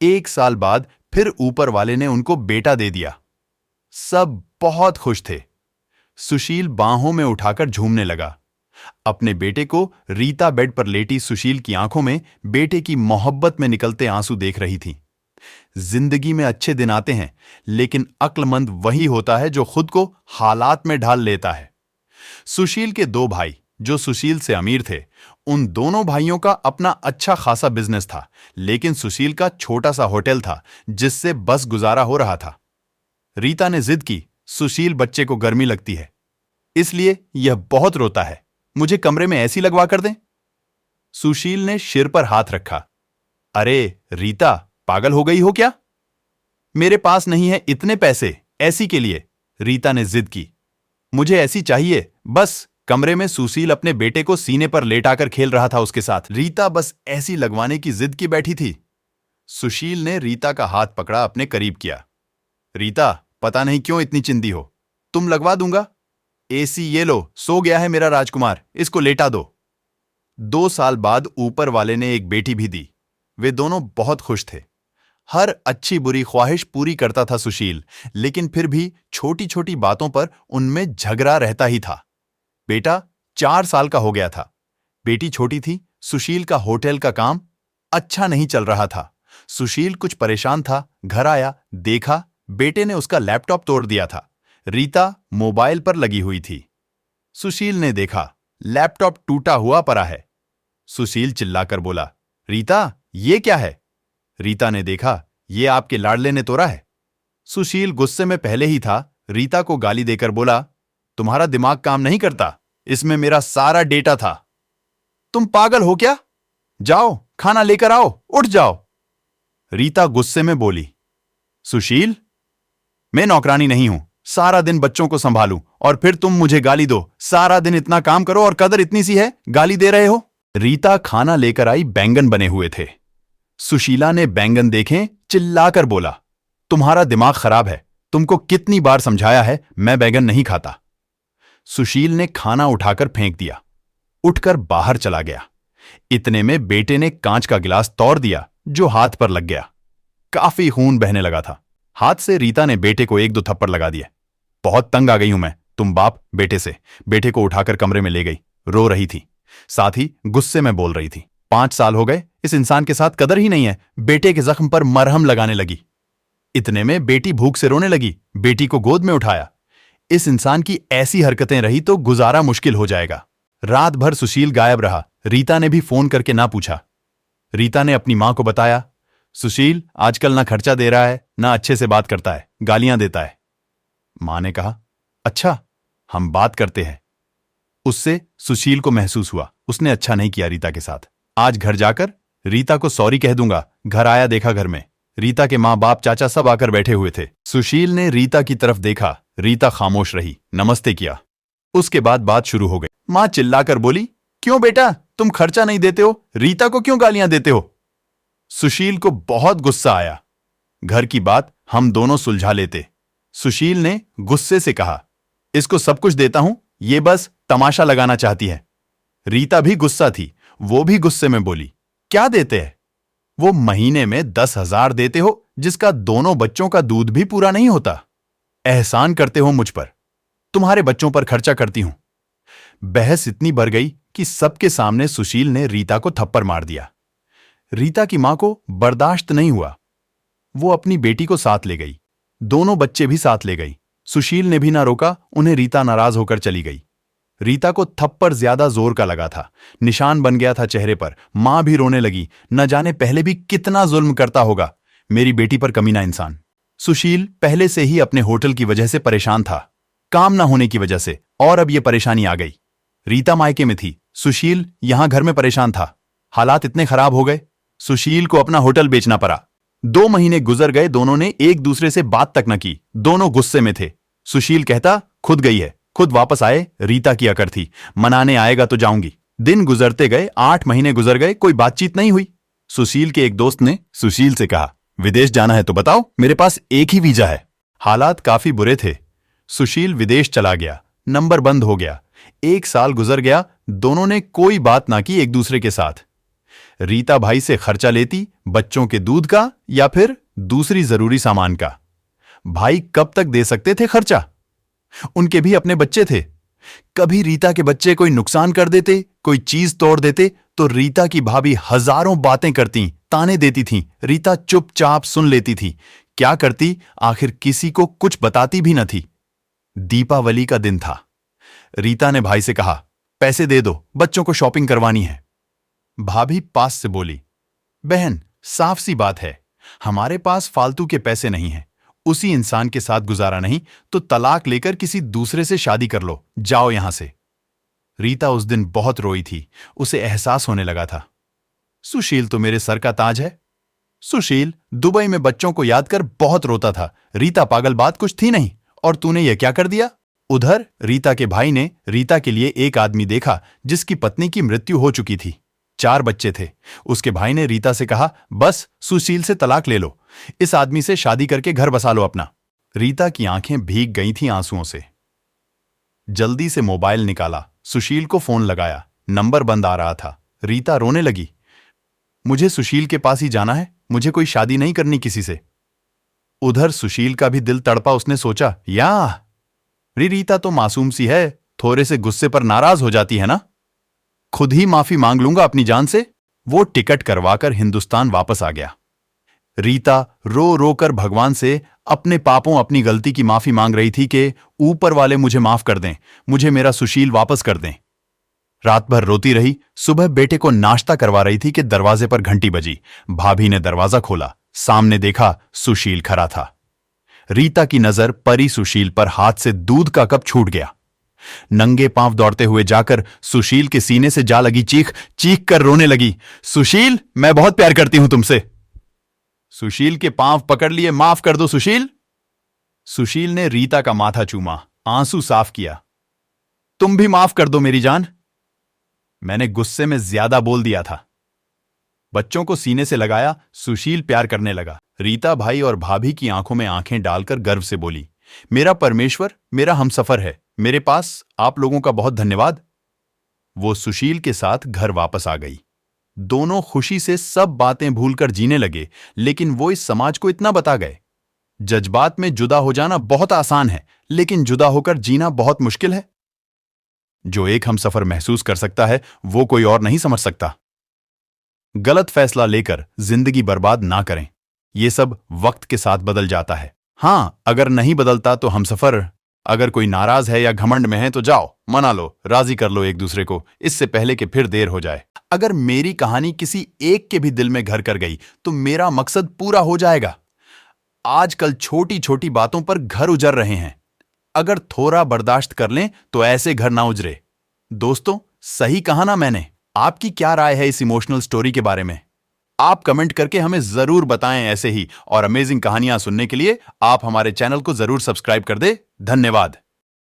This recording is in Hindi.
1 साल बाद फिर ऊपर वाले ने उनको बेटा दे दिया। सब बहुत खुश थे। सुशील बाहों में उठाकर झूमने लगा। अपने बेटे को रीता बेड पर लेटी सुशील की आंखों में बेटे की मोहब्बत में निकलते आंसू देख रही थी। जिंदगी में अच्छे दिन आते हैं, लेकिन अक्लमंद वही होता है जो खुद को हालात में ढाल लेता है। सुशील के 2 भाई जो सुशील से अमीर थे, उन दोनों भाइयों का अपना अच्छा खासा बिजनेस था, लेकिन सुशील का छोटा सा होटल था जिससे बस गुजारा हो रहा था। रीता ने जिद की, सुशील बच्चे को गर्मी लगती है, इसलिए यह बहुत रोता है, मुझे कमरे में एसी लगवा कर दें। सुशील ने सिर पर हाथ रखा। अरे रीता, पागल हो गई हो क्या? मेरे पास नहीं है इतने पैसे एसी के लिए, रीता ने जिद की। मुझे ऐसी चाहिए, बस। कमरे में सुशील अपने बेटे को सीने पर लेटाकर खेल रहा था उसके साथ। रीता बस ऐसी लगवाने की जिद की बैठी थी। सुशील ने रीता का हाथ पकड़ा, अपने करीब किया। रीता, पता नहीं क्यों इतनी चिंती हो, तुम लगवा दूंगा। एसी ये लो, सो गया है मेरा राजकुमार, इसको लेटा दो। 2 साल बाद ऊपर वाले ने एक बेटी भी दी। वे दोनों बहुत खुश थे। हर अच्छी बुरी ख्वाहिश पूरी करता था सुशील, लेकिन फिर भी छोटी छोटी बातों पर उनमें झगड़ा रहता ही था। बेटा 4 साल का हो गया था, बेटी छोटी थी। सुशील का होटल का काम अच्छा नहीं चल रहा था। सुशील कुछ परेशान था। घर आया, देखा बेटे ने उसका लैपटॉप तोड़ दिया था। रीता मोबाइल पर लगी हुई थी। सुशील ने देखा लैपटॉप टूटा हुआ पड़ा है। सुशील चिल्लाकर बोला, रीता ये क्या है? रीता ने देखा, ये आपके लाडले ने तोड़ा है। सुशील गुस्से में पहले ही था। रीता को गाली देकर बोला, तुम्हारा दिमाग काम नहीं करता, इसमें मेरा सारा डेटा था। तुम पागल हो क्या? जाओ खाना लेकर आओ, उठ जाओ। रीता गुस्से में बोली। सुशील, मैं नौकरानी नहीं हूं, सारा दिन बच्चों को संभालूं और फिर तुम मुझे गाली दो। सारा दिन इतना काम करो और कदर इतनी सी है, गाली दे रहे हो। रीता खाना लेकर आई, बैंगन बने हुए थे। सुशीला ने बैंगन देखे, चिल्लाकर बोला, तुम्हारा दिमाग खराब है, तुमको कितनी बार समझाया है मैं बैंगन नहीं खाता। सुशील ने खाना उठाकर फेंक दिया, उठकर बाहर चला गया। इतने में बेटे ने कांच का गिलास तोड़ दिया जो हाथ पर लग गया। काफी खून बहने लगा था। हाथ से रीता ने बेटे को 1-2 थप्पड़ लगा दिए। बहुत तंग आ गई हूं मैं, तुम बाप बेटे से। बेटे को उठाकर कमरे में ले गई। रो रही थी, साथ ही गुस्से में बोल रही थी। 5 साल हो गए, इस इंसान के साथ कदर ही नहीं है। बेटे के जख्म पर मरहम लगाने लगी। इतने में बेटी भूख से रोने लगी। बेटी को गोद में उठाया। इस इंसान की ऐसी हरकतें रही तो गुजारा मुश्किल हो जाएगा। रात भर सुशील गायब रहा। रीता ने भी फोन करके ना पूछा। रीता ने अपनी मां को बताया, सुशील आजकल ना खर्चा दे रहा है, ना अच्छे से बात करता है, गालियां देता है। मां ने कहा, अच्छा हम बात करते हैं। उससे सुशील को महसूस हुआ उसने अच्छा नहीं किया रीता के साथ। आज घर जाकर रीता को सॉरी कह दूंगा। घर आया, देखा घर में रीता के मां बाप चाचा सब आकर बैठे हुए थे। सुशील ने रीता की तरफ देखा। रीता खामोश रही, नमस्ते किया। उसके बाद बात शुरू हो गई। मां चिल्लाकर बोली, क्यों बेटा तुम खर्चा नहीं देते हो? रीता को क्यों गालियां देते हो? सुशील को बहुत गुस्सा आया। घर की बात हम दोनों सुलझा लेते। सुशील ने गुस्से से कहा, इसको सब कुछ देता हूं, ये बस तमाशा लगाना चाहती है। रीता भी गुस्सा थी, वो भी गुस्से में बोली, क्या देते हैं? वो महीने में 10,000 देते हो, जिसका दोनों बच्चों का दूध भी पूरा नहीं होता। एहसान करते हो मुझ पर, तुम्हारे बच्चों पर खर्चा करती हूं। बहस इतनी बढ़ गई कि सबके सामने सुशील ने रीता को थप्पड़ मार दिया। रीता की मां को बर्दाश्त नहीं हुआ। वो अपनी बेटी को साथ ले गई, दोनों बच्चे भी साथ ले गई। सुशील ने भी ना रोका उन्हें। रीता नाराज होकर चली गई। रीता को थप्पड़ ज्यादा जोर का लगा था, निशान बन गया था चेहरे पर। मां भी रोने लगी, न जाने पहले भी कितना जुल्म करता होगा मेरी बेटी पर कमीना इंसान। सुशील पहले से ही अपने होटल की वजह से परेशान था, काम ना होने की वजह से, और अब यह परेशानी आ गई। रीता मायके में थी, सुशील यहां घर में परेशान था। हालात इतने खराब हो गए, सुशील को अपना होटल बेचना पड़ा। 2 महीने गुजर गए, दोनों ने एक दूसरे से बात तक न की। दोनों गुस्से में थे। सुशील कहता, खुद गई है, खुद वापस आए। रीता की अकड़ थी, मनाने आएगा तो जाऊंगी। दिन गुजरते गए, 8 महीने गुजर गए, कोई बातचीत नहीं हुई। सुशील के एक दोस्त ने सुशील से कहा, विदेश जाना है तो बताओ, मेरे पास एक ही वीजा है। हालात काफी बुरे थे। सुशील विदेश चला गया, नंबर बंद हो गया। 1 साल गुजर गया, दोनों ने कोई बात ना की एक दूसरे के साथ। रीता भाई से खर्चा लेती, बच्चों के दूध का या फिर दूसरी जरूरी सामान का। भाई कब तक दे सकते थे खर्चा? उनके भी अपने बच्चे थे। कभी रीता के बच्चे कोई नुकसान कर देते, कोई चीज तोड़ देते, तो रीता की भाभी हजारों बातें करती, ताने देती थीं। रीता चुपचाप सुन लेती थी। क्या करती? आखिर किसी को कुछ बताती भी न थी। दीपावली का दिन था। रीता ने भाई से कहा, पैसे दे दो, बच्चों को शॉपिंग करवानी है। भाभी पास से बोली, बहन साफ सी बात है, हमारे पास फालतू के पैसे नहीं हैं। उसी इंसान के साथ गुजारा नहीं तो तलाक लेकर किसी दूसरे से शादी कर लो, जाओ यहां से। रीता उस दिन बहुत रोई थी। उसे एहसास होने लगा था, सुशील तो मेरे सर का ताज है। सुशील दुबई में बच्चों को याद कर बहुत रोता था। रीता पागल, बात कुछ थी नहीं, और तूने यह क्या कर दिया? उधर रीता के भाई ने रीता के लिए एक आदमी देखा जिसकी पत्नी की मृत्यु हो चुकी थी। 4 बच्चे थे। उसके भाई ने रीता से कहा, बस सुशील से तलाक ले लो, इस आदमी से शादी करके घर बसा लो अपना। रीता की आंखें भीग गई थीं आंसुओं से। जल्दी से मोबाइल निकाला, सुशील को फोन लगाया। नंबर बंद आ रहा था। रीता रोने लगी, मुझे सुशील के पास ही जाना है, मुझे कोई शादी नहीं करनी किसी से। उधर सुशील का भी दिल तड़पा। उसने सोचा, या रीता तो मासूम सी है, थोड़े से गुस्से पर नाराज हो जाती है ना, खुद ही माफी मांग लूंगा अपनी जान से। वो टिकट करवाकर हिंदुस्तान वापस आ गया। रीता रो रो कर भगवान से अपने पापों, अपनी गलती की माफी मांग रही थी कि ऊपर वाले मुझे माफ कर दें, मुझे मेरा सुशील वापस कर दें। रात भर रोती रही। सुबह बेटे को नाश्ता करवा रही थी कि दरवाजे पर घंटी बजी। भाभी ने दरवाजा खोला। सामने देखा, सुशील खड़ा था। रीता की नजर परी सुशील पर। हाथ से दूध का कप छूट गया। नंगे पांव दौड़ते हुए जाकर सुशील के सीने से जा लगी, चीख चीख कर रोने लगी, सुशील मैं बहुत प्यार करती हूं तुमसे। सुशील के पांव पकड़ लिए, माफ कर दो सुशील। सुशील ने रीता का माथा चूमा, आंसू साफ किया, तुम भी माफ कर दो मेरी जान, मैंने गुस्से में ज्यादा बोल दिया था। बच्चों को सीने से लगाया। सुशील प्यार करने लगा। रीता भाई और भाभी की आंखों में आंखें डालकर गर्व से बोली, मेरा परमेश्वर मेरा हमसफर है, मेरे पास आप लोगों का बहुत धन्यवाद। वो सुशील के साथ घर वापस आ गई। दोनों खुशी से सब बातें भूलकर जीने लगे। लेकिन वो इस समाज को इतना बता गए, जज्बात में जुदा हो जाना बहुत आसान है, लेकिन जुदा होकर जीना बहुत मुश्किल है। जो एक हमसफर महसूस कर सकता है, वो कोई और नहीं समझ सकता। गलत फैसला लेकर जिंदगी बर्बाद ना करें। ये सब वक्त के साथ बदल जाता है। हां, अगर नहीं बदलता तो हमसफर, अगर कोई नाराज है या घमंड में है तो जाओ, मना लो, राजी कर लो एक दूसरे को, इससे पहले कि फिर देर हो जाए। अगर मेरी कहानी किसी एक के भी दिल में घर कर गई तो मेरा मकसद पूरा हो जाएगा। आजकल छोटी छोटी बातों पर घर उजर रहे हैं। अगर थोड़ा बर्दाश्त कर लें तो ऐसे घर ना उजरे। दोस्तों, सही कहा ना मैंने? आपकी क्या राय है इस इमोशनल स्टोरी के बारे में? आप कमेंट करके हमें जरूर बताएं। ऐसे ही और अमेजिंग कहानियां सुनने के लिए आप हमारे चैनल को जरूर सब्सक्राइब कर दें। धन्यवाद।